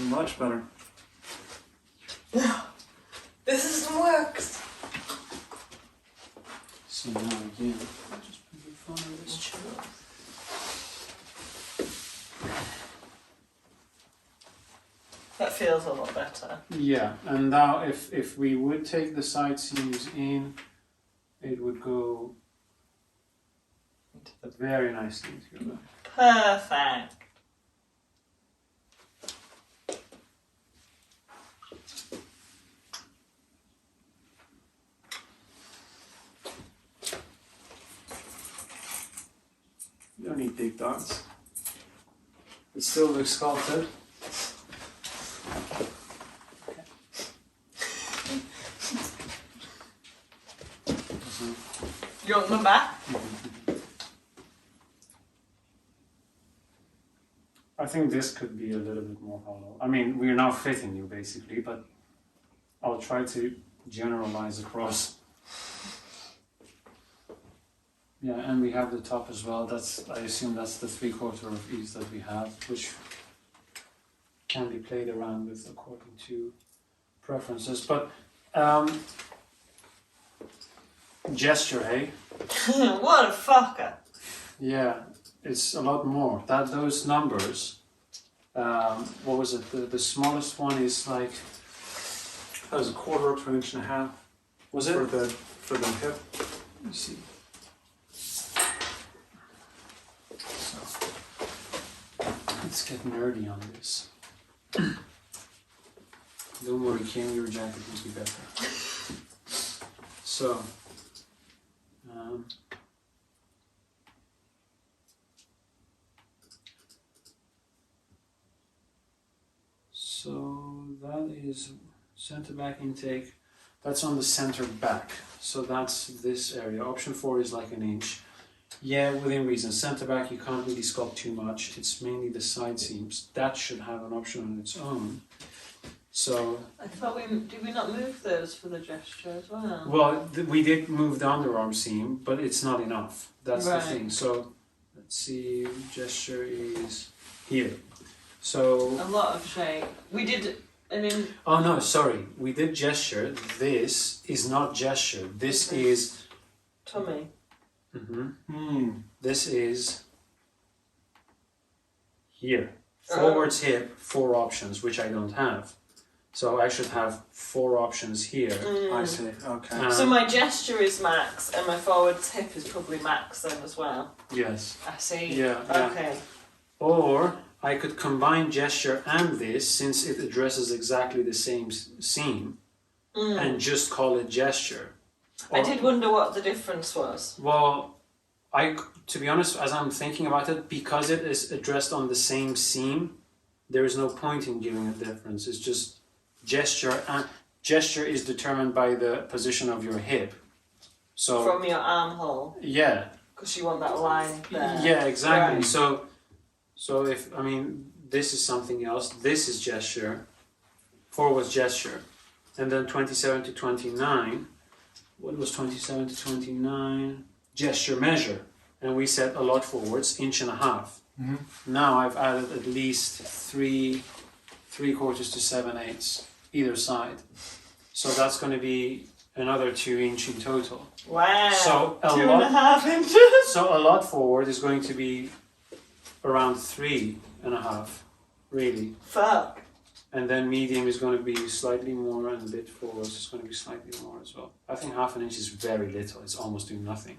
Much better. This isn't works. So now again, I'll just put your phone on this chair. That feels a lot better. Yeah, and now if we would take the side seams in, it would go very nicely into your back. Perfect. You don't need big dots. It still looks sculpted. You want them back? I think this could be a little bit more hollow. I mean, we're now fitting you basically, but I'll try to generalize across. Yeah, and we have the top as well. I assume that's the 3/4 of each that we have, which can be played around with according to preferences. But gesture, hey? What a fucker. Yeah, it's a lot more. Those numbers. What was it? The smallest one is like. That was 1/4 up to 1.5 inches. Was it? For the hip. Let me see. So, let's get nerdy on this. Don't worry, Kim, your jacket will be better. So, so that is center back intake. That's on the center back. So that's this area. Option 4 is like 1 inch. Yeah, within reason. Center back, you can't really sculpt too much. It's mainly the side seams. That should have an option on its own. So. I thought did we not move those for the gesture as well? Well, we did move the underarm seam, but it's not enough. That's Right. the thing. So let's see. Gesture is here. So. A lot of shape. We did an in. Oh no, sorry. We did gesture. This is not gesture. This is. Tummy. This is here. Forwards hip, 4 options, which I don't have. So I should have 4 options here. I see. Okay. So my gesture is max, and my forwards hip is probably max then as well. Yes. I see. Yeah. Okay. Or I could combine gesture and this, since it addresses exactly the same seam, and just call it gesture. I did wonder what the difference was. Well, to be honest, as I'm thinking about it, because it is addressed on the same seam, there is no point in giving a difference. It's just gesture, and gesture is determined by the position of your hip. So from your armhole. Yeah. Because you want that line there. Yeah, exactly. Right. So if this is something else. This is gesture. Forwards gesture, and then 27 to 29. What was 27 to 29? Gesture measure, and we said a lot forwards, 1.5 inches. Now I've added at least 3/4 to 7/8 either side, so that's going to be another 2 inches in total. Wow. So 2.5 inches. So a lot forward is going to be around 3.5, really. Fuck. And then medium is going to be slightly more, and a bit forward is going to be slightly more as well. I think 1/2 inch is very little. It's almost doing nothing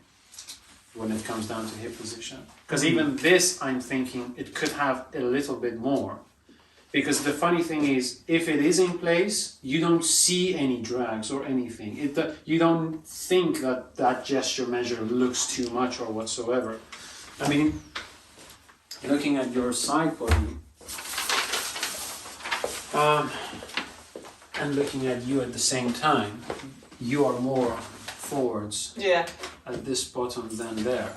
when it comes down to hip position. Because even this, I'm thinking it could have a little bit more. Because the funny thing is, if it is in place, you don't see any drags or anything. You don't think that gesture measure looks too much or whatsoever. I mean, looking at your side body, and looking at you at the same time, you are more forwards at this bottom than there.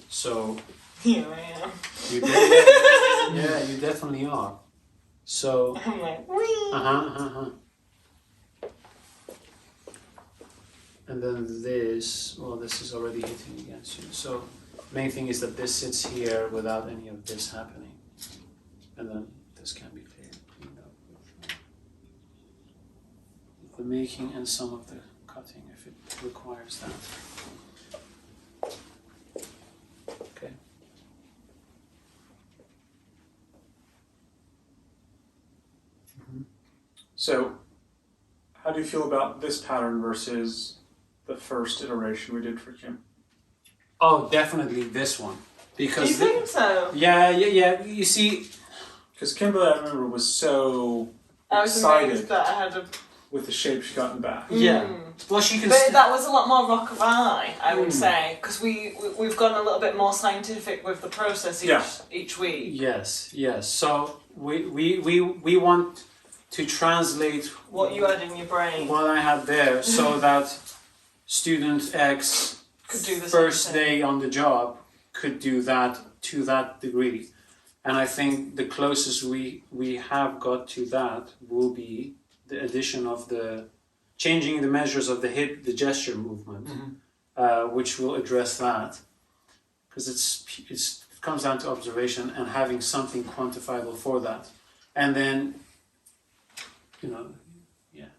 So Here I am. Yeah, you definitely are. So I'm like, whee! And then this, well, this is already hitting against you. So main thing is that this sits here without any of this happening, and then this can be cleaned up. the making and some of the cutting if it requires that. Okay. So, how do you feel about this pattern versus the first iteration we did for Kim? Oh, definitely this one. Because Do you think so? yeah. You see, Because Kimberly, I remember, was so I was excited amazed that I had a. with the shape she got in the back. yeah. Well, she can. But that was a lot more rock of eye, I would Mm. say, because we've gone a little bit more scientific with the process each week. Yes. So we want to translate What you had in your brain what I had there, so that student X could do the first same thing. day on the job could do that to that degree. And I think the closest we have got to that will be the addition of the changing the measures of the hip, the gesture movement, which will address that, because it comes down to observation and having something quantifiable for that, and then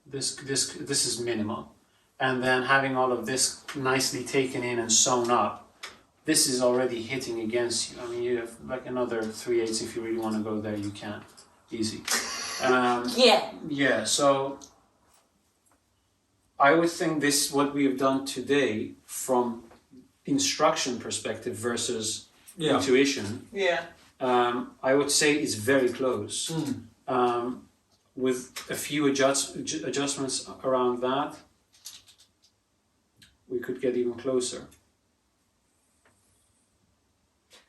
this is minimal, and then having all of this nicely taken in and sewn up. This is already hitting against you. I mean, you have like another 3/8 if you really want to go there. You can, easy. Yeah. So I would think this what we have done today from instruction perspective versus intuition. Yeah. I would say it's very close. With a few adjustments around that, we could get even closer.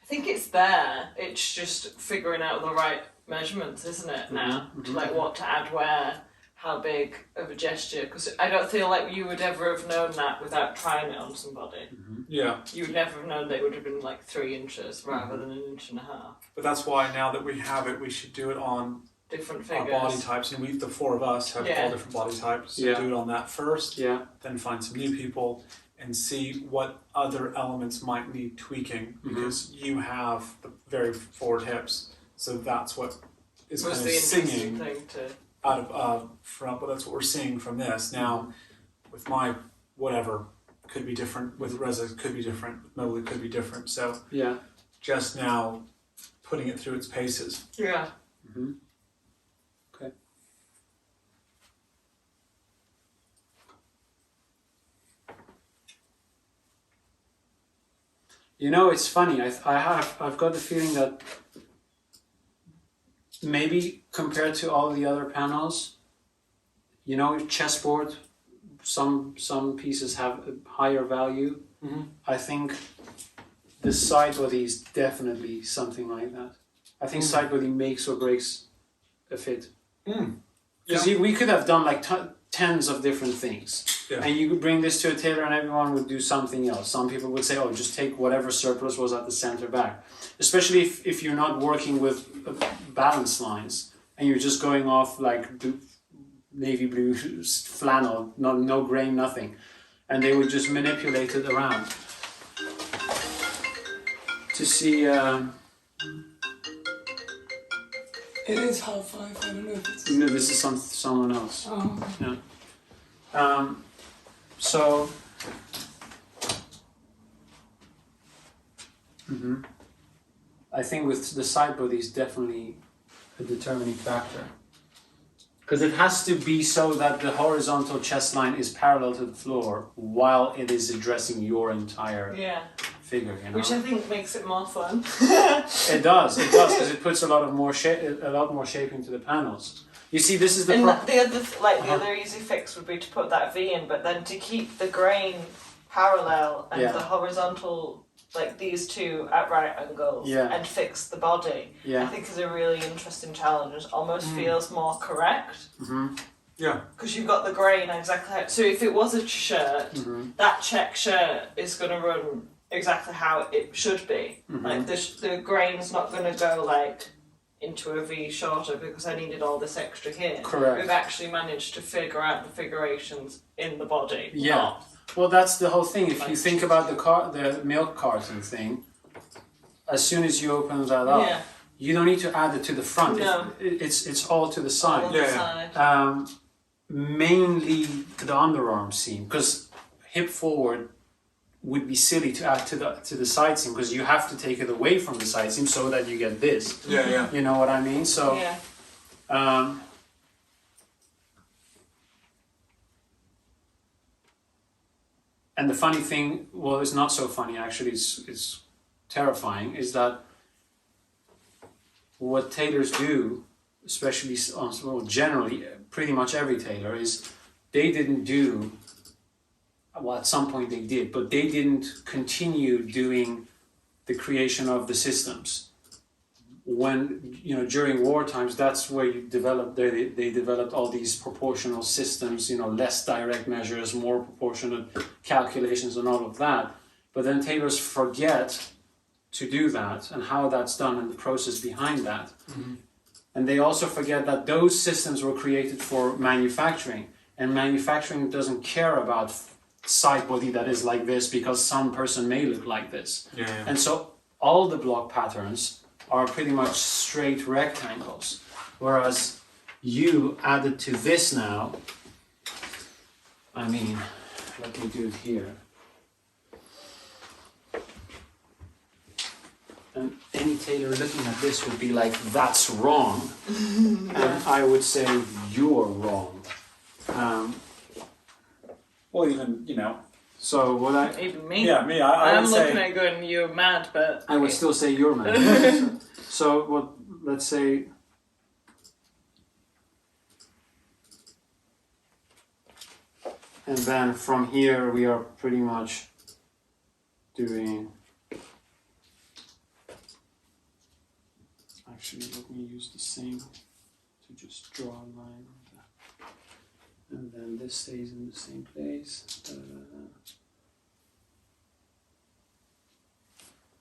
I think it's there. It's just figuring out the right measurements, isn't it, now? Like what to add where, how big of a gesture. Because I don't feel like you would ever have known that without trying it on somebody. Yeah. You would never have known they would have been like 3 inches rather than 1.5 inches. But that's why now that we have it, we should do it on Different our figures. body types. And the 4 of us have 4 different body types. So do it on that first. Yeah. Then find some new people and see what other elements might need tweaking, because you have the very forward hips, so that's what is kind of the interesting singing thing to. out of from. But that's what we're seeing from this now. With my whatever could be different. With Reza could be different. With Mowgli could be different. So just now putting it through its paces. Yeah. Okay. You know, it's funny. I've got the feeling that maybe compared to all the other panels, you know, chessboard, some pieces have a higher value. I think the side body is definitely something like that. I think side body makes or breaks a fit. Because we could have done like tens of different things. Yeah. And you could bring this to a tailor and everyone would do something else. Some people would say, oh, just take whatever surplus was at the center back. Especially if you're not working with balance lines and you're just going off like navy blue flannel, no grain, nothing. And they would just manipulate it around. To see... It is 5:30. I don't know if it's. No, this is someone else. Oh. Yeah. So. I think with the side body is definitely a determining factor. Because it has to be so that the horizontal chest line is parallel to the floor while it is addressing your entire figure. You know? Which I think makes it more fun. It does, because it puts a lot more shape into the panels. You see, this is the the other easy fix would be to put that V in, but then to keep the grain parallel and the horizontal, like these two at right angles, and fix the body. I think is a really interesting challenge. It almost feels more correct. Yeah. Because you've got the grain exactly how. So if it was a shirt, that check shirt is going to run exactly how it should be. Like the grain's not going to go like into a V shorter because I needed all this extra here. Correct. We've actually managed to figure out the figurations in the body. Yeah. Well, that's the whole thing. If you think about the milk carton thing, as soon as you open that up, you don't need to add it to the front. No. It's all to the side. On the side. mainly the underarm seam, because hip forward would be silly to add to the side seam, because you have to take it away from the side seam so that you get this. Yeah. You know what I mean? So. Yeah. And the funny thing, well, it's not so funny actually, it's terrifying, is that what tailors do, especially well, generally, pretty much every tailor, is they didn't do, well, at some point they did, but they didn't continue doing the creation of the systems. When, you know, during war times, that's where you develop, they developed all these proportional systems, you know, less direct measures, more proportionate calculations and all of that. But then tailors forget to do that and how that's done and the process behind that. Mm-hmm. And they also forget that those systems were created for manufacturing, and manufacturing doesn't care about side body that is like this because some person may look like this. Yeah. And so all the block patterns are pretty much straight rectangles, whereas you added to this now, I mean, let me do it here. And any tailor looking at this would be like, that's wrong. And I would say, you're wrong. Or even, you know, so what I... Even me. Yeah, me, I I'm would looking say... at going, you're mad, but... I would still say you're mad. So what, let's say... And then from here we are pretty much doing... Actually, let me use the same to just draw a line. And then this stays in the same place.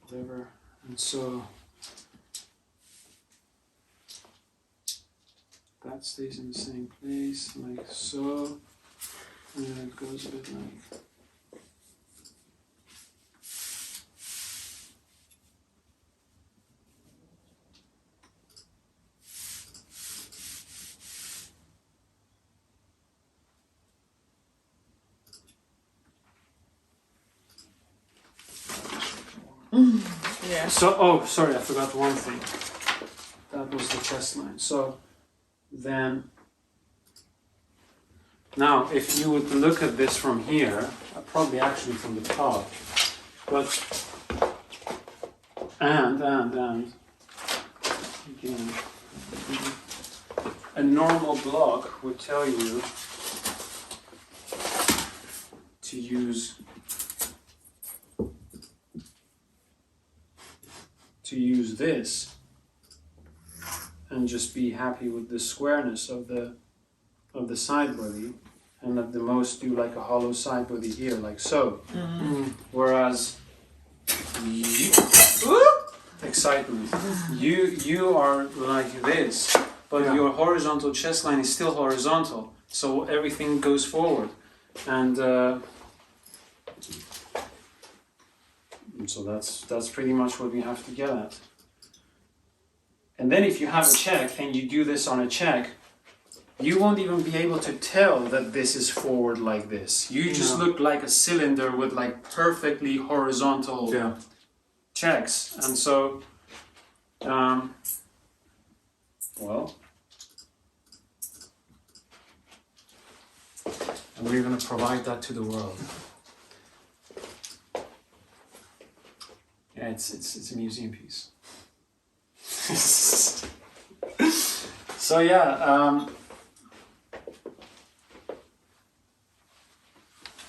Whatever. And so that stays in the same place, like so. And then it goes a bit like... Yeah. So, oh, sorry, I forgot one thing. That was the chest line. So then, now if you would look at this from here, probably actually from the top, but, and, again, a normal block would tell you to use this and just be happy with the squareness of the side body, and at the most do like a hollow side body here, like so. Whereas excitement, you are like this, but your horizontal chest line is still horizontal, so everything goes forward, and so that's pretty much what we have to get at. And then if you have a check and you do this on a check, you won't even be able to tell that this is forward like this. You just look like a cylinder with like perfectly horizontal checks. And so, well, and we're going to provide that to the world. Yeah, it's a museum piece. So yeah,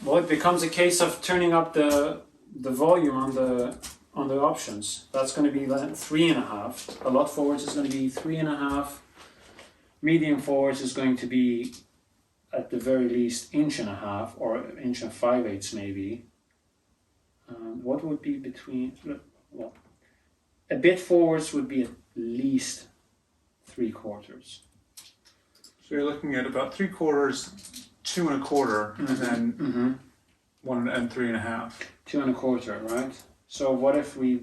well, it becomes a case of turning up the volume on the options. That's going to be like 3.5. A lot forwards is going to be 3.5. Medium forwards is going to be at the very least 1.5 or 1.5 maybe. What would be between? Well, a bit forwards would be at least 3/4. So you're looking at about 3/4, 2 1/4, and then 1 and 3.5. 2 1/4, right? So what if we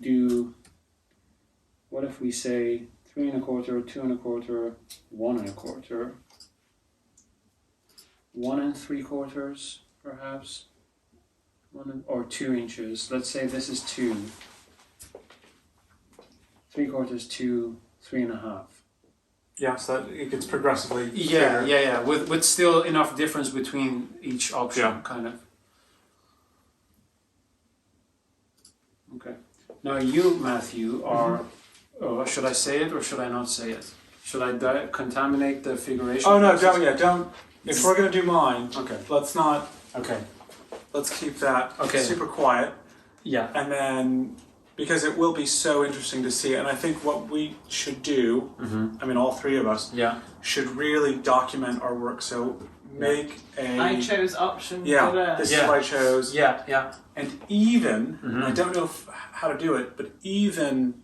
say 3 1/4, 2 1/4, 1 1/4? 1 3/4, perhaps, or 2 inches. Let's say this is 2. 3/4, 2, 3.5. Yeah, so that it gets progressively Yeah, bigger. with still enough difference between each option, kind of. Okay. Now you, Matthew, are. Oh, should I say it or should I not say it? Should I contaminate the figuration? Oh no, process? don't. If we're gonna do mine, Okay. let's not. Okay. Let's keep that Okay. super quiet, Yeah. and then because it will be so interesting to see. And I think what we should do, I mean, all three of us, Yeah. should really document our work. So make a. I chose option for this is Yeah. what I chose. Yeah. Yeah. And even, I don't know how to do it, but even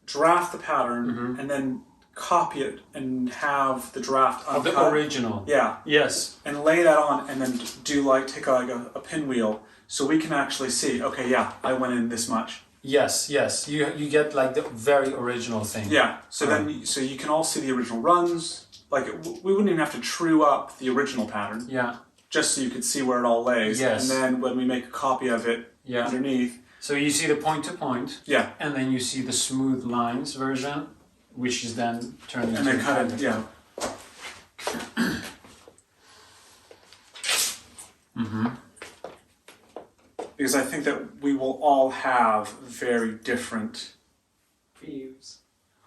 draft the pattern and then copy it and have the draft Of uncut. the original. Yeah. Yes. And lay that on and then do take a pinwheel so we can actually see, okay, yeah, I went in this much. Yes. Yes. You get like the very original thing. Yeah. So then you can all see the original runs. Like we wouldn't even have to true up the original pattern. Yeah. Just so you could see where it all lays. Yes. And then when we make a copy of it underneath. So you see the point to point. Yeah. And then you see the smooth lines version, which is then turned into. And then kind of Because I think that we will all have very different views.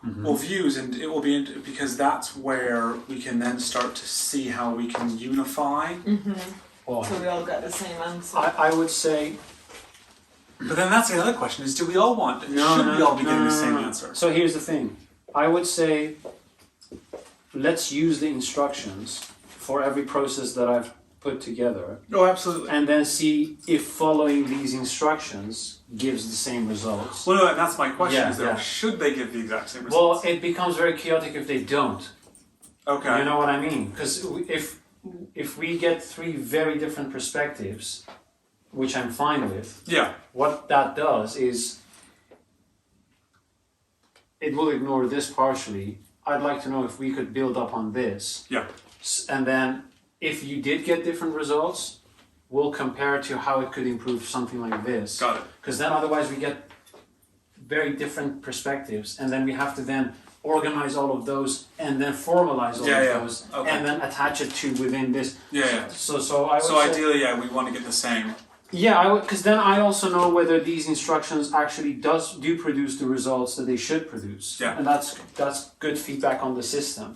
views, and it will be because that's where we can then start to see how we can unify. Well, So we all get the same answer. I would say. But then that's the other question: is do we all want? Should we all be getting the same answer? So here's the thing. I would say, let's use the instructions for every process that I've put together, Oh, absolutely. and then see if following these instructions gives the same results. Well, no, and that's my question: is Yeah. should they give the exact same Well, results? it becomes very chaotic if they don't. Okay. You know what I mean? Because if we get 3 very different perspectives, which I'm fine with, Yeah. what that does is it will ignore this partially. I'd like to know if we could build up on this. Yeah. And then if you did get different results, we'll compare to how it could improve something like this. Got it. Because then otherwise we get very different perspectives, and then we have to then organize all of those and then formalize all of those and then attach it to within this. Yeah. So I would So say, ideally, we want to get the same. yeah, because then I also know whether these instructions actually do produce the results that they should produce. Yeah. And that's good feedback on the system.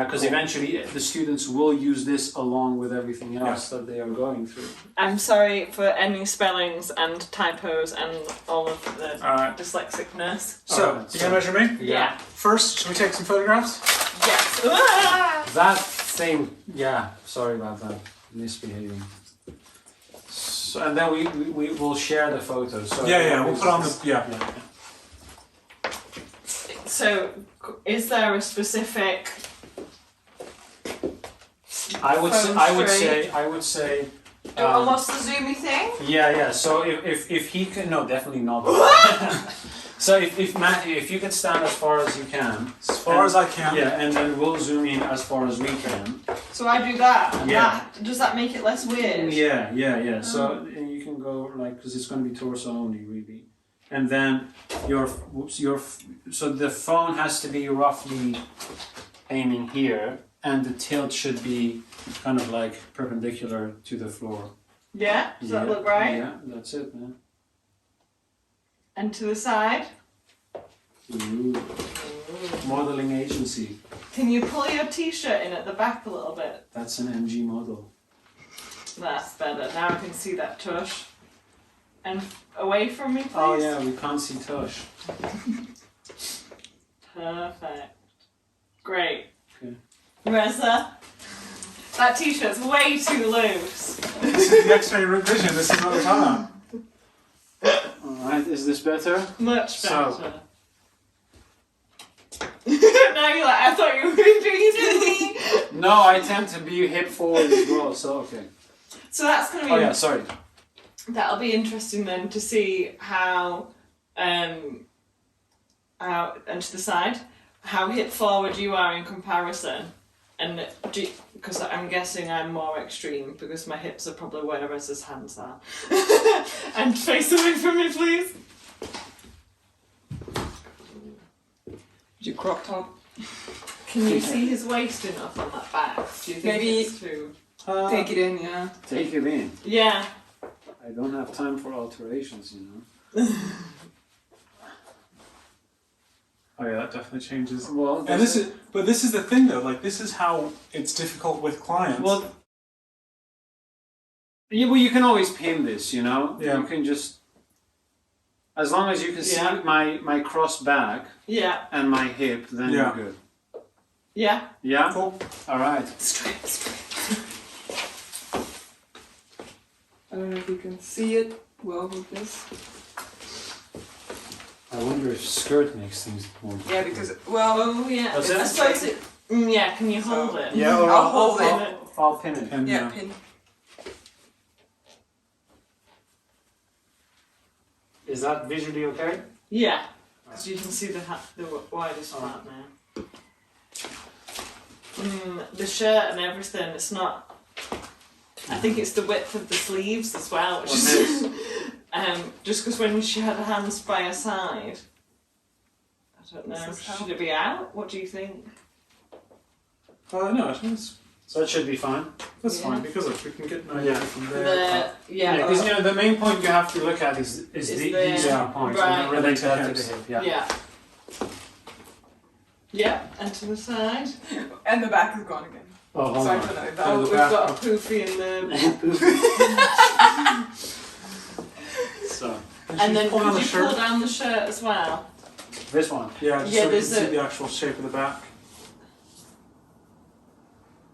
Because eventually the students will use this along with everything else that they are going through. I'm sorry for any spellings and typos and all of the dyslexicness. So, you gonna measure me? Yeah. First, should we take some photographs? Yes. Ah! That thing, sorry about that, misbehaving. So, and then we will share the photos. So We'll put on the, So, is there a specific? I would say. And what's the zoomy thing? Yeah. So if he can, no, definitely not. So if Matthew, if you could stand as far as you can. as far as I can. Yeah, and then we'll zoom in as far as we can. So I do that. And Yeah. does that make it less weird? Yeah. So you can go because it's going to be torso only, really. And then so the phone has to be roughly aiming here, and the tilt should be kind of like perpendicular to the floor. Yeah. Does that look right? Yeah, that's it, man. And to the side. Ooh. Modeling agency. Can you pull your t-shirt in at the back a little bit? That's an MG model. That's better. Now I can see that tush. And away from me, please. Oh yeah, we can't see tush. Perfect. Great. Okay. Reza, that t-shirt's way too loose. This is the X-ray vision. This is what we're talking about. Alright, is this better? Much better. So- Now you're like, I thought you were doing it. No, I tend to be hip forward as well, so okay. So that's going to be... Oh yeah, sorry. That'll be interesting then to see how, and to the side, how hip forward you are in comparison. And because I'm guessing I'm more extreme because my hips are probably where Reza's hands are. And face away from me, please. Your crop top. Can you see his waist enough on that back? Do you think Maybe it's too... take it in, yeah. Take it in. Yeah. I don't have time for alterations, you know. Oh yeah, that definitely changes. Well, And this is the thing though. Like this is how it's difficult with clients. well, you can always pin this, you know. Yeah. You can just, as long as you can see my cross back Yeah. and my hip, then Yeah. you're good. Yeah. Yeah. Cool. All right. Straight. I don't know if you can see it well with this. I wonder if skirt makes things more. Yeah, because, well, Oh yeah. Does it? I suppose it... yeah, can you hold So- it? Yeah, or I'll hold pin it. it. I'll pin it. And yeah, pin. Is that visually okay? Yeah. Because you can see the widest part now. The shirt and everything, it's not... I think it's the width of the sleeves as well, which is... just because when she had her hands by her side, I don't know, This is how- should it be out? What do you think? no, I think So that should be fine. that's Yeah. fine because look, we can get an idea from there. Yeah, Because you know the main point you have to look at is Is these the- two points right. and then relate To that to hips. the hip. Yeah. yeah. Yeah, and to the side. And the back is gone again. Oh, hold So I on. don't know if Oh, that we've back. got a poofy in the... So And then pull down could the you shirt. pull down the shirt as well? this one Yeah, just Yeah, so we can there's see a- the actual shape of the back.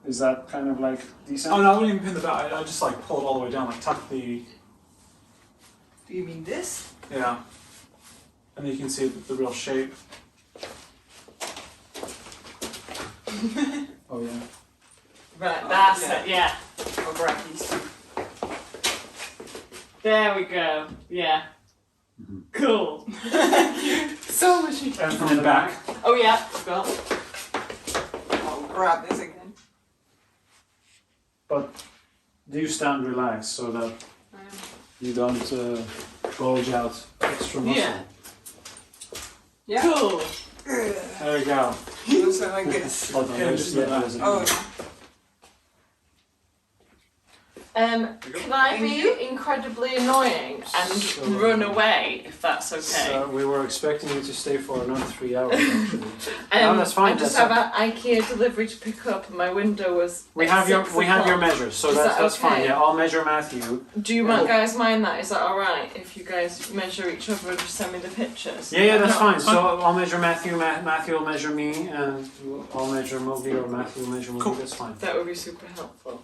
is that kind of like decent? Oh no, I wouldn't even pin the back. I just like pull it all the way down, like tuck the Do you mean this? yeah, and then you can see the real shape. Oh yeah. Right, Oh, that's yeah. it, yeah. I'll grab these two. There we go, yeah. Mhm. Cool. So much. And from the back. Oh yeah, forgot. I'll grab this again. But do stand relaxed so that you don't bulge out extra muscle. Yeah. Yeah. Cool. There you go. So like this. Hold on, Yeah, there's- just yeah, like that. there's a- Oh, yeah. Can I be incredibly annoying and So- run away if that's okay? So we were expecting you to stay for another 3 hours actually. No, that's fine, I just that's have an IKEA delivery to pick up, and my window was. We at have your 6 o'clock. measures, so Is that's that fine. okay? Yeah, I'll measure Matthew. Do you guys mind that? Is that all right? If you guys measure each other and just send me the pictures. Yeah, that's No. fine. So I'll measure Matthew. Matthew will measure me, and I'll measure Moby, or Matthew will measure Moby. Cool. That's fine. That would be super helpful.